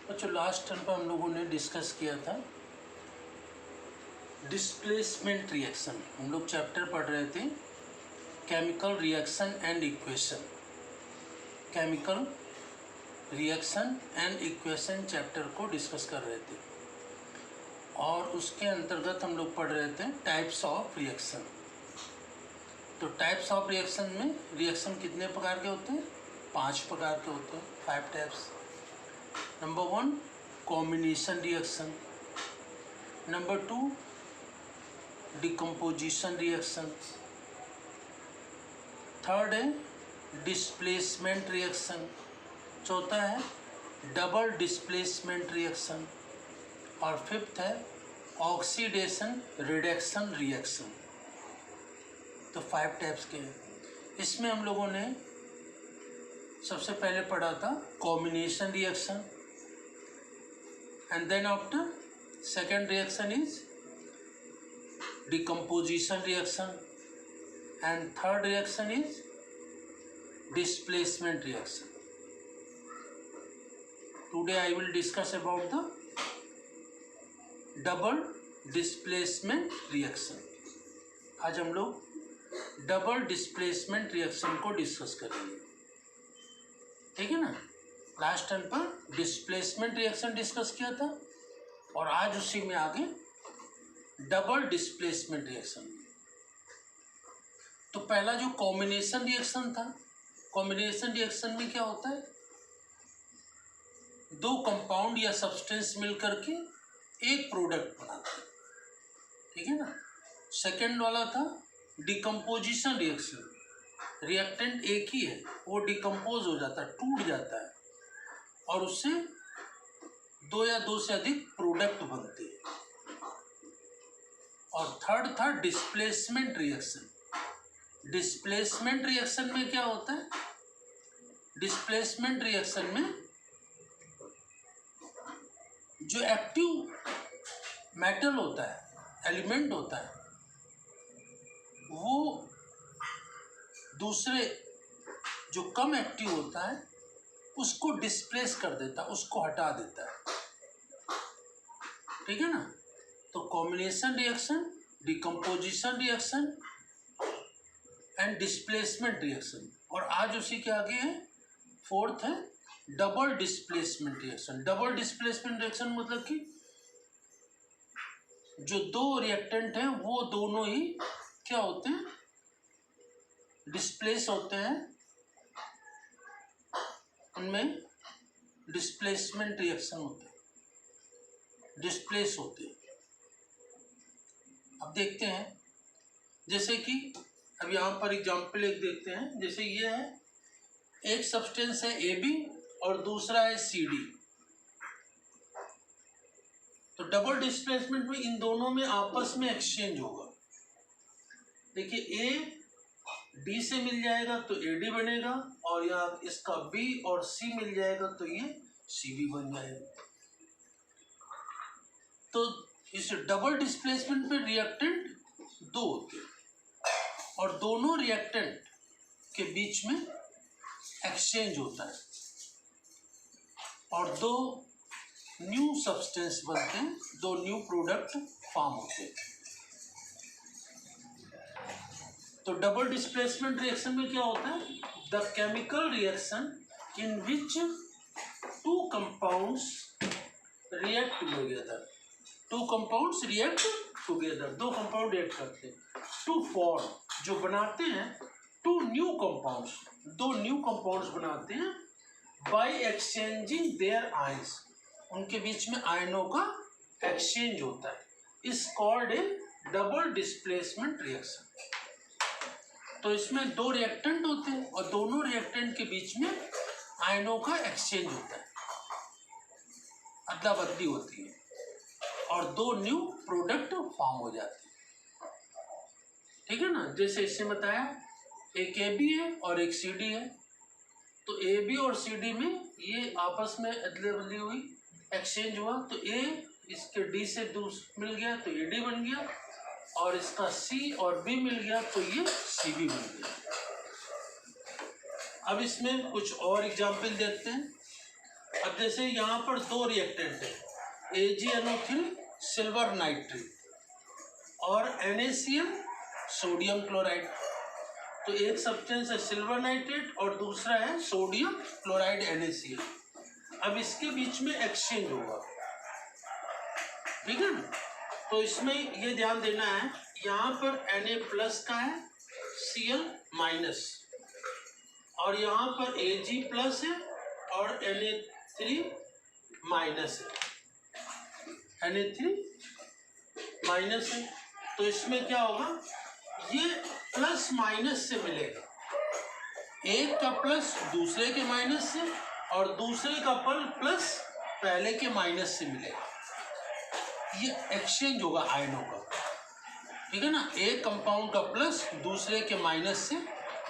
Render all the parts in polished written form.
बच्चों last term पर हम लोगों ने डिस्कस किया था डिस्प्लेसमेंट रिएक्शन। हम लोग चैप्टर पढ़ रहे थे chemical reaction and equation. Chemical reaction and equation chapter को डिस्कस कर रहे थे और उसके अंतर्गत हम लोग पढ़ रहे थे टाइप्स ऑफ रिएक्शन। तो टाइप्स ऑफ रिएक्शन में रिएक्शन कितने प्रकार के होते हैं? 5 प्रकार के होते हैं, 5 types. Number 1 combination reaction, number 2 decomposition reaction, third है डिस्प्लेसमेंट रिएक्शन, चौथा है डबल डिस्प्लेसमेंट रिएक्शन और फिफ्थ है ऑक्सीडेशन रिडक्शन रिएक्शन। तो 5 टाइप्स के हैं। इसमें हम लोगों ने सबसे पहले पढ़ा था combination reaction and then after second reaction is decomposition reaction and third reaction is displacement reaction. Today I will discuss about the double displacement reaction. आज हम लोग डबल डिस्प्लेसमेंट रिएक्शन को डिस्कस करेंगे, ठीक है ना। लास्ट टाइम पर displacement reaction discuss किया था और आज उसी में आगे डबल डिस्प्लेसमेंट रिएक्शन। तो पहला जो कॉम्बिनेशन रिएक्शन था, कॉम्बिनेशन रिएक्शन में क्या होता है? 2 कंपाउंड या सब्सटेंस मिलकर के एक प्रोडक्ट बनाते हैं, ठीक है ना। सेकेंड वाला था डिकम्पोजिशन रिएक्शन, रिएक्टेंट एक ही है, वो डिकम्पोज हो जाता है, टूट जाता है और उससे 2 या 2 से अधिक प्रोडक्ट बनते हैं। और थर्ड था डिस्प्लेसमेंट रिएक्शन। डिस्प्लेसमेंट रिएक्शन में क्या होता है? डिस्प्लेसमेंट रिएक्शन में जो एक्टिव मेटल होता है, एलिमेंट होता है, वो दूसरे जो कम एक्टिव होता है उसको डिस्प्लेस कर देता है, उसको हटा देता है, ठीक है ना। तो combination reaction, decomposition reaction and displacement reaction. और आज उसी के आगे है फोर्थ है double displacement reaction. Double displacement reaction मतलब कि जो 2 रिएक्टेंट हैं वो दोनों ही क्या होते हैं? डिस्प्लेस होते हैं, उनमें डिस्प्लेसमेंट रिएक्शन होते हैं, डिस्प्लेस होते हैं। अब देखते हैं, जैसे कि अब यहाँ पर एग्जाम्पल एक देखते हैं। जैसे ये है, एक सब्सटेंस है AB और दूसरा है CD। तो डबल डिस्प्लेसमेंट में इन दोनों में आपस में एक्सचेंज होगा। देखिए A D से मिल जाएगा तो AD बनेगा और यहाँ इसका B और C मिल जाएगा तो ये CB बन जाएगा। तो इस डबल डिस्प्लेसमेंट में रिएक्टेंट 2 होते हैं और दोनों रिएक्टेंट के बीच में एक्सचेंज होता है और 2 न्यू सब्सटेंस बनते हैं, 2 न्यू प्रोडक्ट फॉर्म होते हैं। तो डबल डिस्प्लेसमेंट रिएक्शन में क्या होता है? The chemical reaction in which 2 compounds react together. 2 compounds react together, 2 compound react करते हैं टू फॉर्म, जो बनाते हैं 2 न्यू कंपाउंड्स, 2 न्यू कंपाउंड्स बनाते हैं बाय एक्सचेंजिंग देयर आयंस। उनके बीच में आयनों का एक्सचेंज होता है, इस called A double displacement reaction. तो इसमें 2 रिएक्टेंट होते हैं और दोनों रिएक्टेंट के बीच में आयनों का एक्सचेंज होता है, अदला बदली होती है और 2 न्यू प्रोडक्ट फॉर्म हो जाते हैं, ठीक है ना। जैसे इससे बताया एक AB है और एक CD है, तो AB और CD में ये आपस में अदला बदली हुई, एक्सचेंज हुआ, तो A इसके D से मिल गया तो AD बन गया और इसका C और B मिल गया तो ये CB बन गया। अब इसमें कुछ और एग्जाम्पल देखते हैं। अब जैसे यहाँ पर दो रिएक्टेंट है, AgNO3 सिल्वर नाइट्रेट और NaCl सोडियम क्लोराइड। तो एक सब्सटेंस है सिल्वर नाइट्रेट और दूसरा है सोडियम क्लोराइड NaCl। अब इसके बीच में एक्सचेंज होगा, ठीक है ना। तो इसमें ये ध्यान देना है, यहाँ पर Na+ का है, Cl- और यहाँ पर Ag+ है और Na3- है, Na3- है। तो इसमें क्या होगा, ये प्लस माइनस से मिलेगा, एक का प्लस दूसरे के माइनस से और दूसरे का प्लस पहले के माइनस से मिलेगा। ये एक्सचेंज होगा आयनों का, ठीक है ना। एक कंपाउंड का प्लस दूसरे के माइनस से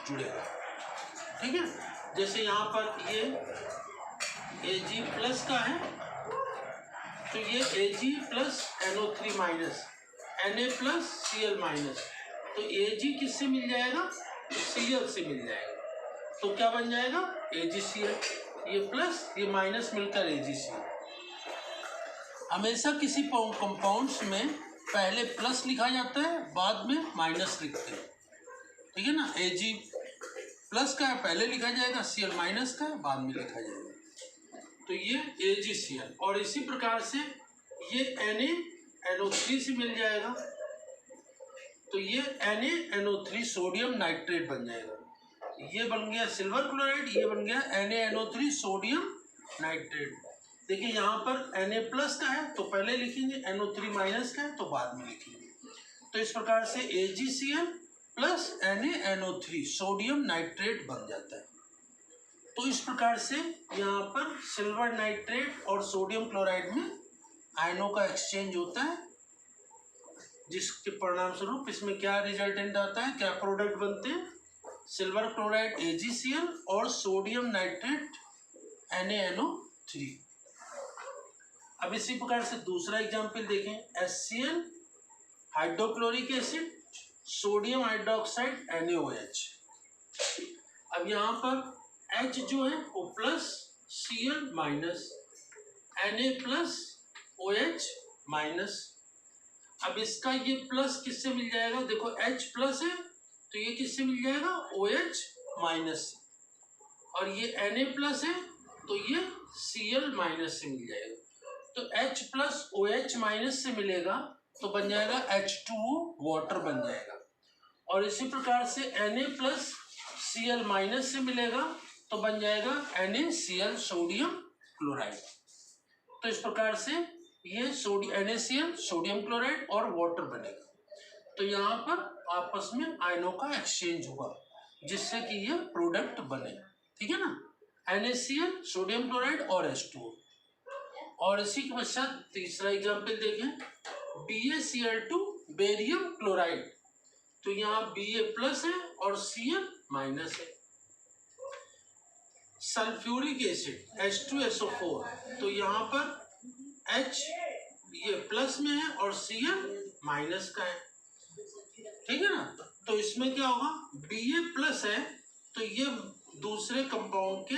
जुड़ेगा, ठीक है। जैसे यहाँ पर ये Ag+ का है, तो ये Ag+NO3-, Na+Cl-, तो Ag किससे मिल जाएगा, Cl से मिल जाएगा। तो क्या बन जाएगा, AgCl, ये प्लस ये माइनस मिलकर AgCl। हमेशा किसी कंपाउंड्स में पहले प्लस लिखा जाता है, बाद में माइनस लिखते हैं, ठीक है ना। Ag+ का है पहले लिखा जाएगा, Cl- का है बाद में लिखा जाएगा। तो ये AgCl, और इसी प्रकार से ये NaNO3 से मिल जाएगा, तो ये NaNO3 सोडियम नाइट्रेट बन जाएगा। ये बन गया सिल्वर क्लोराइड, ये बन गया NaNO3 सोडियम नाइट्रेट। देखिए यहाँ पर Na+ का है तो पहले लिखेंगे, NO3- का है तो बाद में लिखेंगे। तो इस प्रकार से AgCl + NaNO3 सोडियम नाइट्रेट बन जाता है। तो इस प्रकार से यहाँ पर सिल्वर नाइट्रेट और सोडियम क्लोराइड में आयनों का एक्सचेंज होता है, जिसके परिणाम स्वरूप इसमें क्या रिजल्टेंट आता है, क्या प्रोडक्ट बनते हैं, सिल्वर क्लोराइड AgCl और सोडियम नाइट्रेट NaNO3। अब इसी प्रकार से दूसरा एग्जाम्पल देखें, HCl hydrochloric acid, sodium hydroxide NaOH। अब यहाँ पर H जो है वो प्लस, Cl-, Na+OH-। अब इसका ये प्लस किससे मिल जाएगा, देखो H+ है तो ये किससे मिल जाएगा, OH- से, और ये Na+ है तो ये Cl- से मिल जाएगा। तो H+ OH- से मिलेगा तो बन जाएगा H2O, वाटर बन जाएगा। और इसी प्रकार से Na+ Cl- से मिलेगा तो बन जाएगा NaCl सोडियम क्लोराइड। तो इस प्रकार से ये NaCl सोडियम क्लोराइड और वाटर बनेगा। तो यहाँ पर आपस में आयनों का एक्सचेंज होगा, जिससे कि ये प्रोडक्ट बने, ठीक है ना। NaCl सोडियम क्लोराइड और H2O। और इसी के पश्चात तीसरा एग्जाम्पल देखें, BaCl2 बेरियम क्लोराइड। तो यहाँ Ba+ है और Cl- है। सल्फ्यूरिक एसिड H2SO4, तो यहाँ पर H ये प्लस में है और Cl- का है, ठीक है ना। तो इसमें क्या होगा, Ba+ है तो ये दूसरे कंपाउंड के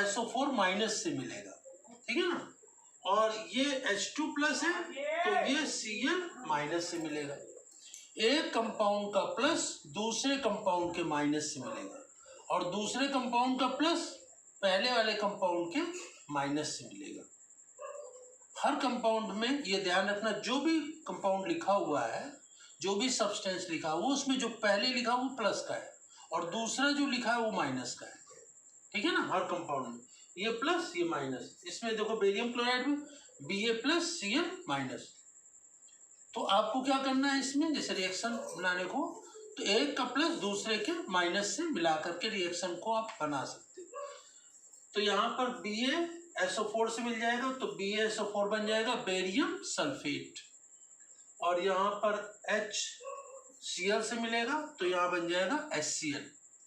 SO4- से मिलेगा, ठीक है ना। और ये H2+ है तो ये Cl- से मिलेगा। एक कंपाउंड का प्लस दूसरे कंपाउंड के माइनस से मिलेगा, और दूसरे कंपाउंड का प्लस पहले वाले कंपाउंड के माइनस से मिलेगा। हर कंपाउंड में ये ध्यान रखना, जो भी कंपाउंड लिखा हुआ है, जो भी सब्सटेंस लिखा हुआ, उसमें जो पहले लिखा वो प्लस का है और दूसरा जो लिखा है वो माइनस का है, ठीक है ना। हर कंपाउंड में ये प्लस ये माइनस। इसमें देखो बेरियम क्लोराइड में Ba+ Cl-। तो आपको क्या करना है इसमें, जैसे रिएक्शन बनाने को, तो एक का प्लस दूसरे के माइनस से मिला करके रिएक्शन को आप बना सकते हो। तो यहाँ पर BaSO4 से मिल जाएगा तो BaSO4 बन जाएगा बेरियम सल्फेट, और यहाँ पर HCl से मिलेगा तो यहाँ बन जाएगा HCl,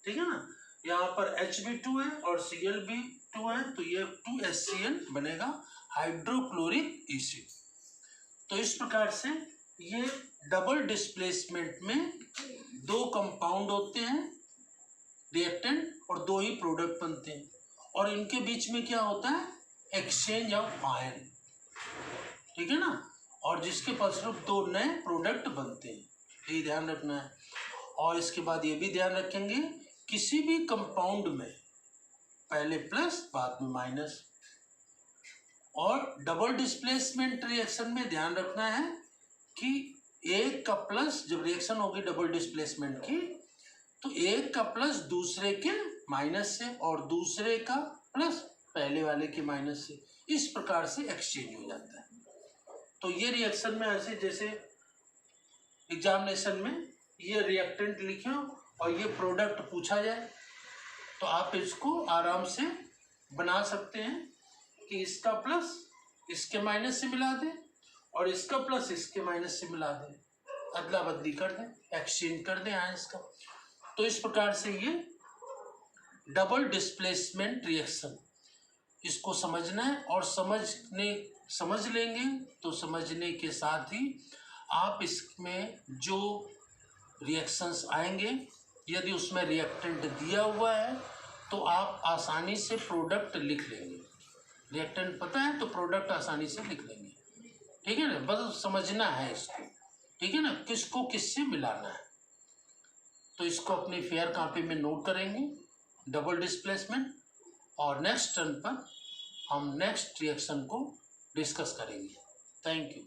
ठीक है ना। यहाँ पर H भी 2 है और Cl भी 2 है तो ये 2HCl बनेगा, हाइड्रोक्लोरिक एसिड। तो इस प्रकार से ये डबल डिस्प्लेसमेंट में दो कंपाउंड होते हैं रिएक्टेंट और दो ही प्रोडक्ट बनते हैं, और इनके बीच में क्या होता है, एक्सचेंज ऑफ आयन, ठीक है ना, और जिसके फलस्वरूप दो नए प्रोडक्ट बनते हैं, ये ध्यान रखना है। और इसके बाद ये भी ध्यान रखेंगे किसी भी कंपाउंड में पहले प्लस बाद में माइनस। और डबल डिस्प्लेसमेंट रिएक्शन में ध्यान रखना है कि एक का प्लस, जब रिएक्शन होगी डबल डिस्प्लेसमेंट की, तो एक का प्लस दूसरे के माइनस से और दूसरे का प्लस पहले वाले के माइनस से, इस प्रकार से एक्सचेंज हो जाता है। तो ये रिएक्शन में ऐसे, जैसे एग्जामिनेशन में ये रिएक्टेंट लिखे और ये प्रोडक्ट पूछा जाए तो आप इसको आराम से बना सकते हैं कि इसका प्लस इसके माइनस से मिला दें और इसका प्लस इसके माइनस से मिला दें, अदला बदली कर दें, एक्सचेंज कर दें आयंस का। तो इस प्रकार से ये डबल डिस्प्लेसमेंट रिएक्शन, इसको समझना है। और समझ लेंगे तो समझने के साथ ही आप इसमें जो रिएक्शंस आएंगे, यदि उसमें रिएक्टेंट दिया हुआ है तो आप आसानी से प्रोडक्ट लिख लेंगे। रिएक्टेंट पता है तो प्रोडक्ट आसानी से लिख लेंगे, ठीक है ना, बस समझना है इसको, ठीक है ना, किसको किससे मिलाना है। तो इसको अपनी फेयर कॉपी में नोट करेंगे डबल डिस्प्लेसमेंट, और नेक्स्ट टर्न पर हम नेक्स्ट रिएक्शन को डिस्कस करेंगे। Thank you.